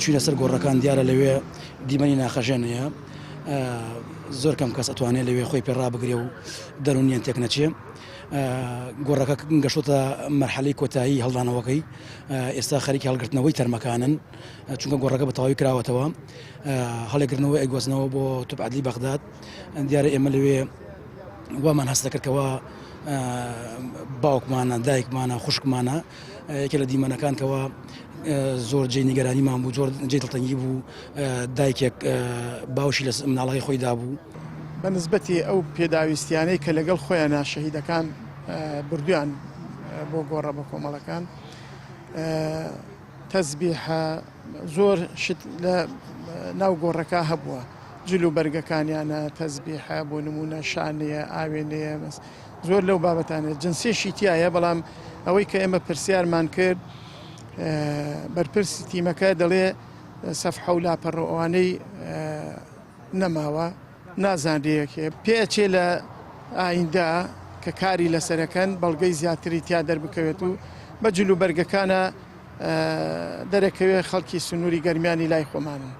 چوونە سەر گۆڕەکان دیارە لەوێ دیمەنی ناخەژێنەیە زۆر کەم کەس ئەتوانێت لەوێ خۆی پێڕابگرێ و دەرونیان تێک نەچێ گۆڕەکە گەشتۆتە مەرحەلەی کۆتایی هەڵدانەوەکەی ئێستا خەریکی هەڵگرتنەوەی تەرمەکانن چونکە گۆڕەکە بە تەواوی کراوەتەوە هەڵێگرتنەوەی ئەیگوەزنەوە بۆ توپعادلی بەغداد دیارە ئێمە لەوێ وامان هەست دەکردکەوە باوکمانە دایکمانە خوشکمانە یەکێ لە دیمەنەکانکەوە زۆر جێی نیگەرانیمان بوو زۆر جێ دڵتەنگی بوو دایکێک باوشی لە مناڵەکەی خۆی دابوو بە نسبەتی ئەو پێداویستیانەی کە لەگەڵ خۆیانە شەهیدەکان بردویان بۆ گۆڕە بە کۆمەڵەکان تەزبیحە زۆر شت لە ناو گۆڕەکە هەبووە جلو بەرگەکانیانە تەزبیحە بۆ نمونە شانەیە ئاوێنەیە زۆر لەو بابەتانێت جنسێشی تایە بەڵام ئەوەی کە ئێمە پرسیارمان کرد بەرپرسی تیمەکە دەڵێ سەفحە و لاپەڕۆوانەی نەماوە نازانرێکێ پێچێ لە ئایندا کە کاری لەسەرەکەن بەڵگەی زیاتری تیا دەربکەوێت و بە جلو بەرگەکانە دەرەکەوێت خەڵکی سنووری گەرمیانی لای خۆمانن.